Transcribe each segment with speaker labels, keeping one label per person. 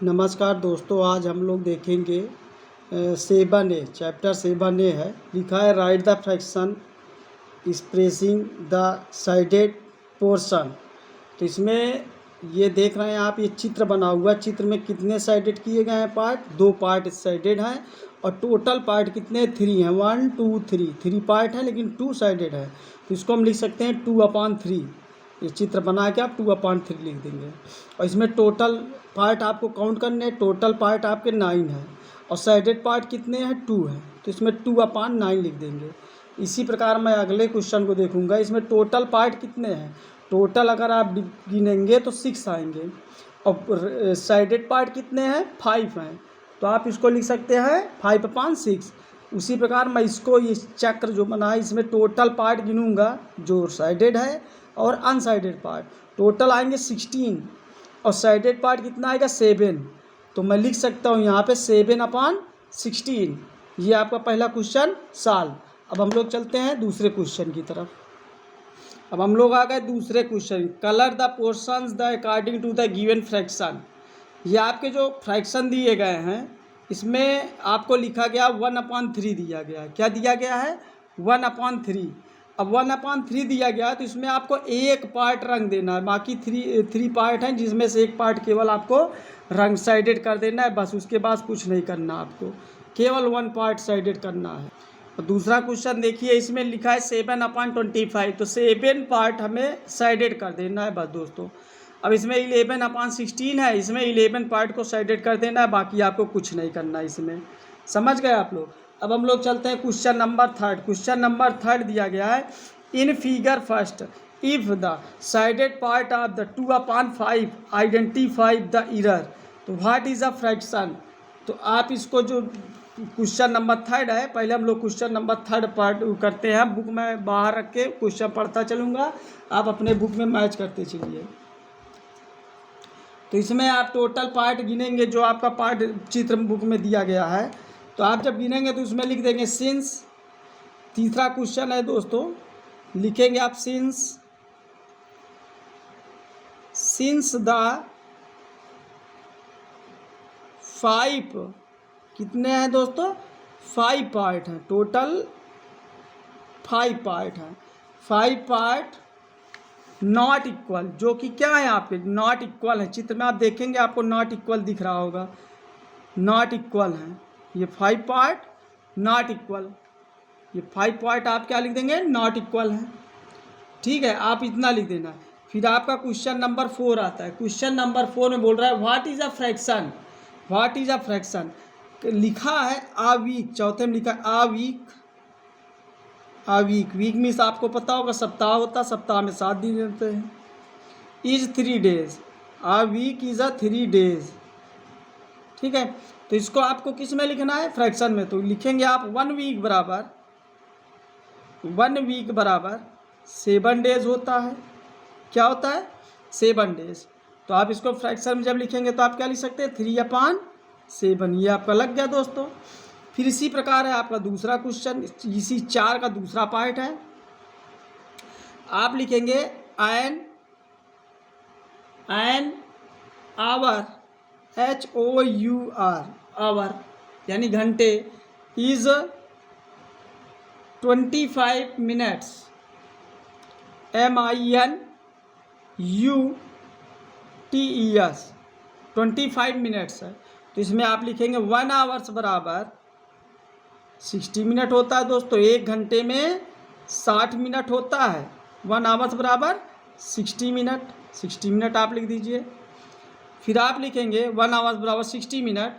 Speaker 1: नमस्कार दोस्तों, आज हम लोग देखेंगे 7A चैप्टर 7A है। लिखा है right the fraction expressing the sided portion. तो इसमें ये देख रहे हैं आप, ये चित्र बना हुआ। चित्र में कितने साइडेड किए गए हैं पार्ट? 2 पार्ट साइडेड हैं और टोटल पार्ट कितने? 3 हैं। 1 2 3 पार्ट है लेकिन 2 साइडेड है। तो इसको हम लिख सकते हैं 2/3। ये चित्र बना के आप 2/3 लिख देंगे। और इसमें टोटल पार्ट आपको काउंट करने हैं। टोटल पार्ट आपके 9 है और साइडेड पार्ट कितने हैं? 2 है। तो इसमें 2/9 लिख देंगे। इसी प्रकार मैं अगले क्वेश्चन को देखूंगा। इसमें टोटल पार्ट कितने हैं? टोटल अगर आप गिनेंगे तो 6 आएंगे और साइडेड पार्ट कितने हैं? 5 हैं। तो आप इसको लिख सकते हैं 5/6। उसी प्रकार मैं इसको, ये चक्र जो बना है, इसमें टोटल पार्ट गिनूंगा जो साइडेड है और अनसाइडेड पार्ट। टोटल आएंगे 16 और साइडेड पार्ट कितना आएगा? 7। तो मैं लिख सकता हूँ यहाँ पे 7/16। ये आपका पहला क्वेश्चन सॉल्व। अब हम लोग चलते हैं दूसरे क्वेश्चन की तरफ। अब हम लोग आ गए दूसरे question. Colour the portions the according to the given fraction. ये आपके जो फ्रैक्शन दिए गए हैं, इसमें आपको लिखा गया 1/3 दिया गया है। क्या दिया गया है? 1/3। अब 1/3 दिया गया तो इसमें आपको एक पार्ट रंग देना है। बाकी थ्री पार्ट हैं जिसमें से एक पार्ट केवल आपको रंग साइडेड कर देना है, बस। उसके बाद कुछ नहीं करना आपको, केवल 1 पार्ट साइडेड करना है। और दूसरा क्वेश्चन देखिए, इसमें लिखा है 7/25। तो 7 पार्ट हमें साइडेड कर देना है, बस दोस्तों। अब इसमें 11/16 है, इसमें 11 पार्ट को साइडेड कर देना है, बाकी आपको कुछ नहीं करना है इसमें। समझ गए आप लोग? अब हम लोग चलते हैं क्वेश्चन नंबर 3। क्वेश्चन नंबर 3 दिया गया है, in figure first if the sided part of the 2/5 identify the error, तो व्हाट इज अ फ्रैक्शन। तो आप इसको, जो क्वेश्चन नंबर 3 है, पहले हम लोग क्वेश्चन नंबर 3 पार्ट करते हैं। बुक में बाहर रख के क्वेश्चन पढ़ता चलूँगा, आप अपने बुक में मैच करते चलिए। तो इसमें आप टोटल पार्ट गिनेंगे जो आपका पार्ट चित्र बुक में दिया गया है। तो आप जब गिनेंगे तो उसमें लिख देंगे सिंस। तीसरा क्वेश्चन है दोस्तों, लिखेंगे आप सिंस द 5, कितने हैं दोस्तों? 5 पार्ट हैं। टोटल 5 पार्ट हैं। 5 पार्ट नॉट इक्वल, जो कि क्या है आपके? नॉट इक्वल है। चित्र में आप देखेंगे आपको नॉट इक्वल दिख रहा होगा, नॉट इक्वल है। ये 5 पार्ट नॉट इक्वल, ये 5 पार्ट आप क्या लिख देंगे? नॉट इक्वल है। ठीक है, आप इतना लिख देना। फिर आपका क्वेश्चन नंबर 4 आता है। क्वेश्चन नंबर 4 में बोल रहा है what is a fraction. What is a fraction लिखा है आ वीक। चौथे में लिखा है आ वीक। वीक मीन्स आपको पता होगा सप्ताह होता, सप्ताह में 7 दिन रहते हैं। Is 3 days, a week is a 3 days. ठीक है, तो इसको आपको किस में लिखना है? फ्रैक्शन में। तो लिखेंगे आप 1 वीक बराबर 7 डेज होता है। क्या होता है? 7 डेज। तो आप इसको फ्रैक्शन में जब लिखेंगे तो आप क्या लिख सकते हैं? 3/7। ये आपका लग गया दोस्तों। फिर इसी प्रकार है आपका दूसरा क्वेश्चन, इसी 4 का दूसरा पार्ट है। आप लिखेंगे एन आवर, HOUR, आवर यानी घंटे, इज 25 मिनट्स, MINUTES, 25 मिनट्स है। तो इसमें आप लिखेंगे 1 आवर्स बराबर 60 मिनट होता है दोस्तों। 1 घंटे में 60 मिनट होता है। 1 आवर्स बराबर 60 मिनट। 60 मिनट आप लिख दीजिए। फिर आप लिखेंगे 1 आवर्स बराबर 60 मिनट।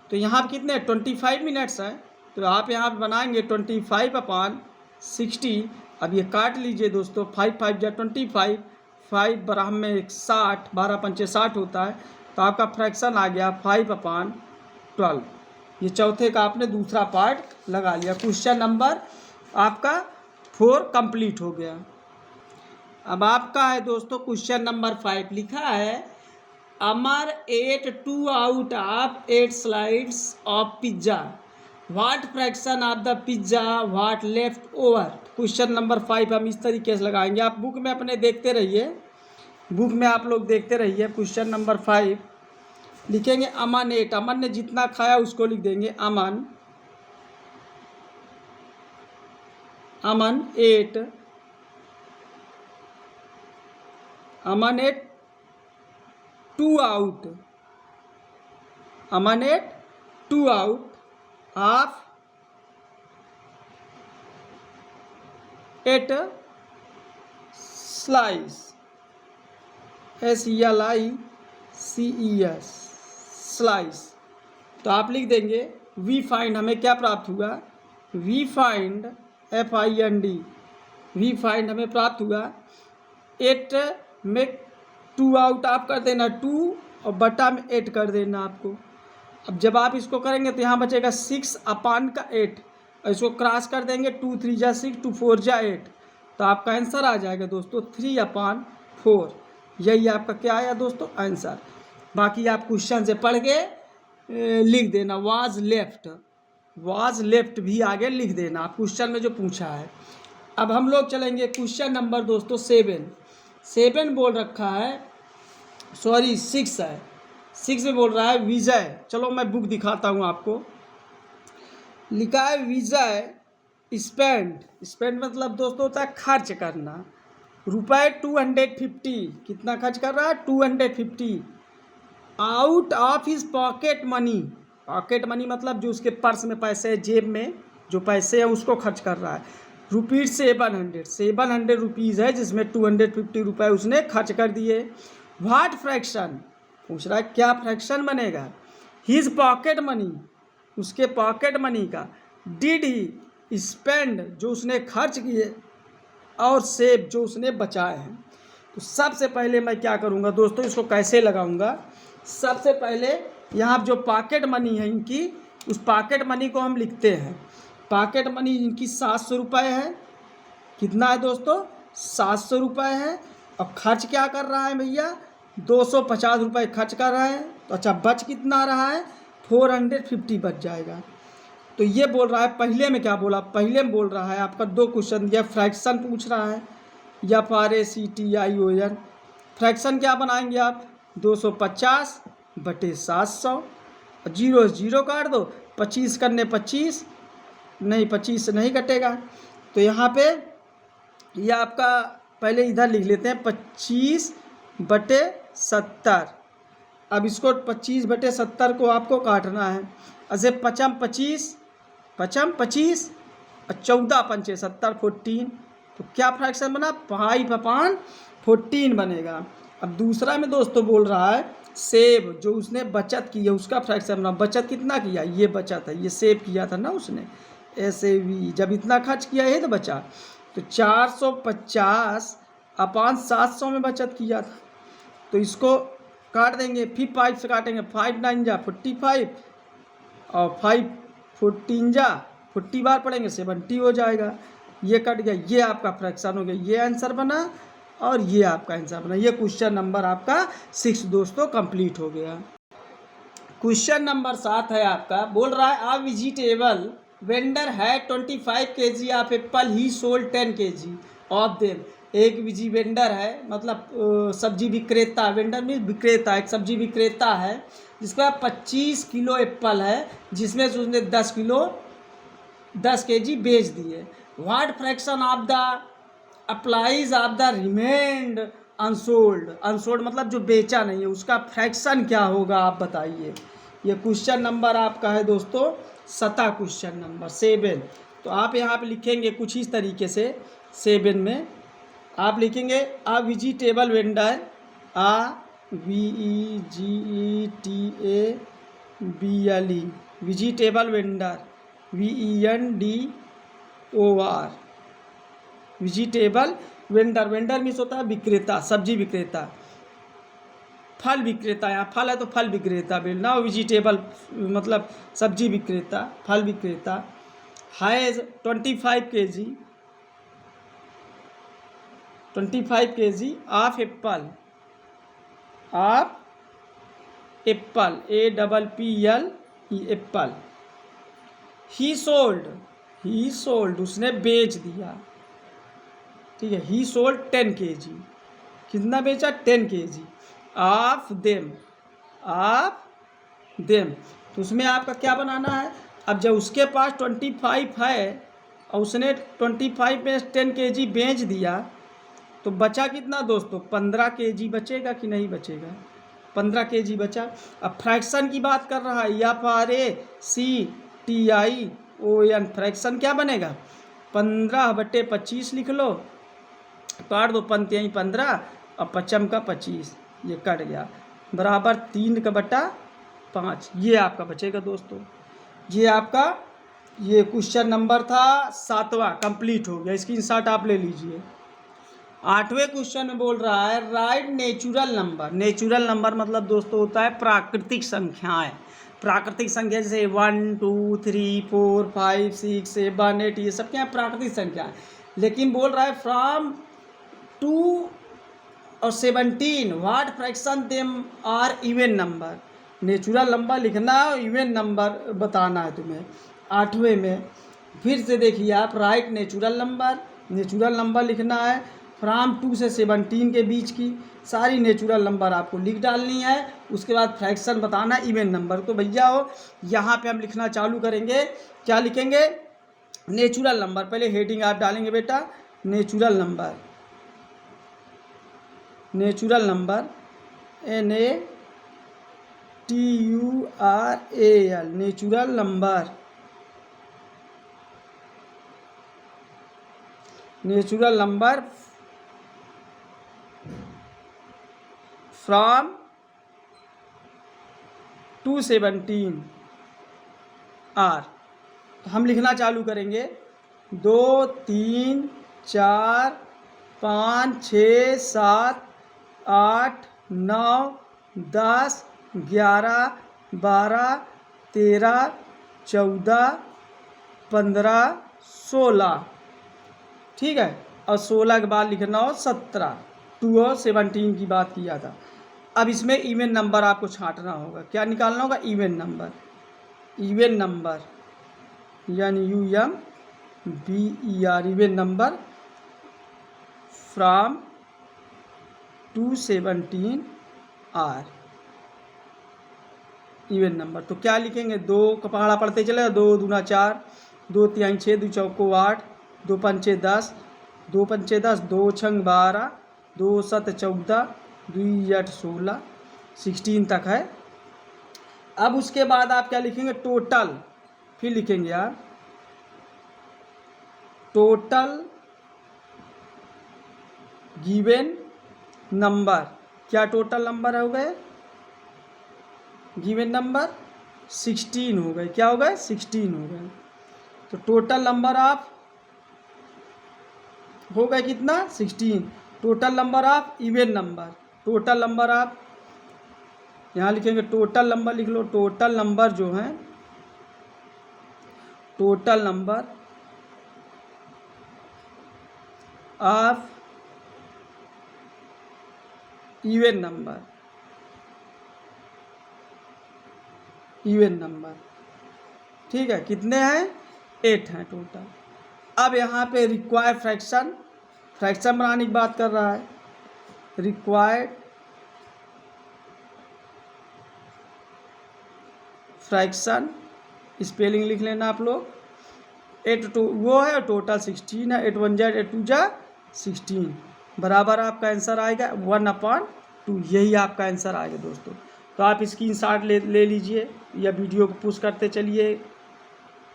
Speaker 1: तो यहाँ पर कितने? 25 मिनट्स है। तो आप यहाँ पर बनाएंगे 25/60। अब ये काट लीजिए दोस्तों, 5 5 या 25, 5 बराबर में 60, 12×5 60 होता है। तो आपका फ्रैक्शन आ गया 5/12। ये चौथे का आपने दूसरा पार्ट लगा लिया। क्वेश्चन नंबर आपका 4 कंप्लीट हो गया। अब आपका है दोस्तों क्वेश्चन नंबर 5। लिखा है Amar ate 2 out of 8 slides of pizza. What fraction of the pizza what left over. Question number 5 हम इस तरीके से लगाएंगे। आप बुक में अपने देखते रहिए, बुक में आप लोग देखते रहिए। क्वेश्चन नंबर 5 लिखेंगे अमन एट, अमन ने जितना खाया उसको लिख देंगे Aman, Aman ate, Aman ate 2 out, Aman ate 2 out of 8 slice, SELICES, slice. तो आप लिख देंगे वी फाइंड, हमें क्या प्राप्त हुआ, we find FIND, we find हमें प्राप्त हुआ 8 में 2 आउट आप कर देना 2 और बटा में 8 कर देना आपको। अब जब आप इसको करेंगे तो यहाँ बचेगा 6 अपान का 8 और इसको क्रॉस कर देंगे 2 3 जा 6, 2 4 जा 8, तो आपका आंसर आ जाएगा दोस्तों 3/4। यही आपका क्या आया दोस्तों आंसर। बाकी आप क्वेश्चन से पढ़ के लिख देना, वाज लेफ्ट भी आगे लिख देना आप क्वेश्चन में जो पूछा है। अब हम लोग चलेंगे क्वेश्चन नंबर दोस्तों 7 बोल रखा है, सॉरी 6 है, 6 में बोल रहा है विजय। चलो मैं बुक दिखाता हूँ आपको। लिखा है विजय स्पेंड मतलब दोस्तों होता है खर्च करना, रुपये 250, कितना खर्च कर रहा है 250 out of his pocket money, pocket money मतलब जो उसके पर्स में पैसे है, जेब में जो पैसे हैं उसको खर्च कर रहा है। रुपीज़ 700 रुपीज़ है जिसमें 250 रुपये उसने खर्च कर दिए। व्हाट फ्रैक्शन, पूछ रहा है क्या फ्रैक्शन बनेगा, हिज पॉकेट मनी, उसके पॉकेट मनी का, डिड ही स्पेंड जो उसने खर्च किए, और सेव जो उसने बचाए हैं। तो सबसे पहले मैं क्या करूँगा दोस्तों, इसको कैसे लगाऊंगा, सबसे पहले यहाँ जो पॉकेट मनी है इनकी, उस पॉकेट मनी को हम लिखते हैं। पॉकेट मनी इनकी 700 रुपये है, कितना है दोस्तों 700 रुपये है, और खर्च क्या कर रहा है भैया 250 रुपये खर्च कर रहा है। तो अच्छा बच कितना रहा है 450 बच जाएगा। तो ये बोल रहा है, पहले में क्या बोला, पहले में बोल रहा है आपका 2 क्वेश्चन दिया, फ्रैक्शन पूछ रहा है, FRACTION। फ्रैक्शन क्या बनाएंगे आप 250 बटे 700, 0 0 काट दो, 25 करने 25 नहीं, 25 नहीं कटेगा। तो यहाँ पे ये आपका पहले इधर लिख लेते हैं 25 बटे 70। अब इसको 25 बटे 70 को आपको काटना है, ऐसे 5 25 और 14 पंचे 70 14। तो क्या फ्रैक्शन बना 5/14 बनेगा। अब दूसरा में दोस्तों बोल रहा है सेव, जो उसने बचत की है उसका फ्रैक्शन बना। बचत कितना किया, ये बचत है, ये सेव किया था ना उसने, SAV, जब इतना खर्च किया है तो बचा। तो 450/700 में बचत किया था। तो इसको काट देंगे, फिर 5 से काटेंगे, 5 9 जा 45 और 5 14 जा 40 बार पढ़ेंगे 70 हो जाएगा। ये कट गया, ये आपका फ्रैक्शन हो गया, ये आंसर बना और ये आपका आंसर बना। ये क्वेश्चन नंबर आपका 6 दोस्तों कंप्लीट हो गया। क्वेश्चन नंबर 7 है आपका, बोल रहा है आ वेजिटेबल वेंडर है 25 kg of Apple, he sold 10 kg of them. एक वेजी वेंडर है मतलब सब्जी विक्रेता, वेंडर में विक्रेता, एक सब्जी विक्रेता है जिसका 25 किलो एप्पल है, जिसमें से उसने 10 kg बेच दिए। What fraction of the applies of the remained unsold मतलब जो बेचा नहीं है उसका फ्रैक्शन क्या होगा आप बताइए। ये क्वेश्चन नंबर आपका है दोस्तों 7, क्वेश्चन नंबर 7। तो आप यहाँ पे लिखेंगे कुछ इस तरीके से, 7 में आप लिखेंगे a vegetable vendor, VEGETABLE, vegetable vendor, VENDOR, vegetable vendor, vendor means होता है विक्रेता, सब्जी विक्रेता। फल विक्रेता, यहाँ फल है तो फल विक्रेता बोलना, वेजिटेबल मतलब सब्जी विक्रेता, फल विक्रेता। Has 25 kg of Apple, APPLE, Apple. He sold उसने बेच दिया, ठीक है, ही सोल्ड 10 kg, कितना बेचा 10 kg of them, of them, तो उसमें आपका क्या बनाना है। अब जब उसके पास 25 है और उसने 25 में 10 kg बेच दिया तो बचा कितना दोस्तों, 15 kg बचेगा कि नहीं बचेगा, 15 kg बचा। अब फ्रैक्शन की बात कर रहा है, FRACTION, फ्रैक्शन क्या बनेगा, 15/25 लिख लो, काट दो, पंतियाई 15 और पचम का 25, ये कट गया, बराबर 3/5, ये आपका बचेगा दोस्तों। ये आपका ये क्वेश्चन नंबर था 7वां, कंप्लीट हो गया, स्क्रीनशॉट आप ले लीजिए। 8वें क्वेश्चन में बोल रहा है right natural number. Natural number मतलब दोस्तों होता है प्राकृतिक संख्याएं। प्राकृतिक संख्या जैसे 1 2 3 4 5 6 7 8, ये सब क्या है, प्राकृतिक संख्याएं। लेकिन बोल रहा है फ्रॉम 2 और 17 what fraction them are even number. Natural number लिखना है, इवन नंबर बताना है तुम्हें। 8वें में फिर से देखिए आप, right natural number, natural number लिखना है फ्राम 2 से 17 के बीच की सारी नेचुरल नंबर आपको लिख डालनी है। उसके बाद फ्रैक्शन बताना इवन नंबर। तो भैया हो यहाँ पे हम लिखना चालू करेंगे, क्या लिखेंगे, नेचुरल नंबर। पहले हेडिंग आप डालेंगे बेटा, natural number, natural number NATURAL, natural number, natural number from 217 R. तो हम लिखना चालू करेंगे 2 3 4 5 6 7 8 9 10 11 12 13 14 15 16, ठीक है। और 16 के बाद लिखना हो 17, 2 और 17 की बात किया था। अब इसमें इवन नंबर आपको छांटना होगा, क्या निकालना होगा, इवन नंबर, इवन नंबर यानी UMBER, even number from 217 R, even number. तो क्या लिखेंगे, 2 का पहाड़ा पढ़ते चले, 2 दूना 4, 2 तिहाई 6, 2 चौको 8, 2 पंचे 10, 2 पंचे 10, 2 छंग 12, 2 सत 14, 2 8 16, 16 तक है। अब उसके बाद आप क्या लिखेंगे, टोटल, फिर लिखेंगे आप टोटल गिवन नंबर। क्या टोटल नंबर हो गए, गिवन नंबर 16 हो गए, क्या हो गए, 16 हो गए। तो टोटल नंबर ऑफ हो गए कितना, 16। Total number of even number, total number of, यहाँ लिखेंगे टोटल नंबर, लिख लो टोटल नंबर जो है, total number of even number, even number, ठीक है। कितने हैं, 8 हैं टोटल। अब यहाँ पे रिक्वायर्ड फ्रैक्शन, फ्रैक्शन बनाने की बात कर रहा है, रिक्वायर्ड फ्रैक्शन, स्पेलिंग लिख लेना आप लोग, 8 2 वो है, टोटल 16 है, 8 1 जा 8 2 जा 16, बराबर आपका आंसर आएगा 1/2, यही आपका आंसर आएगा दोस्तों। तो आप स्क्रीनशॉट ले लीजिए या वीडियो को पुश करते चलिए,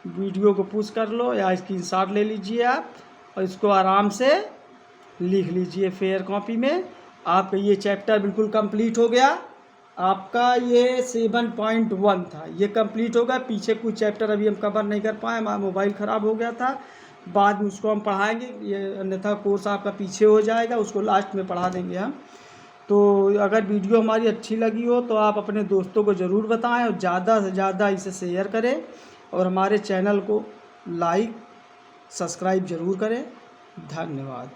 Speaker 1: वीडियो को पुश कर लो या स्क्रीनशॉट ले लीजिए आप, और इसको आराम से लिख लीजिए फेयर कॉपी में। आपका ये चैप्टर बिल्कुल कंप्लीट हो गया। आपका ये 7.1 था, ये कंप्लीट होगा। पीछे कुछ चैप्टर अभी हम कवर नहीं कर पाए, हमारा मोबाइल ख़राब हो गया था, बाद में उसको हम पढ़ाएंगे, ये अन्यथा कोर्स आपका पीछे हो जाएगा, उसको लास्ट में पढ़ा देंगे हम। तो अगर वीडियो हमारी अच्छी लगी हो तो आप अपने दोस्तों को ज़रूर बताएं और ज़्यादा से ज़्यादा इसे शेयर करें, और हमारे चैनल को लाइक सब्सक्राइब ज़रूर करें। धन्यवाद।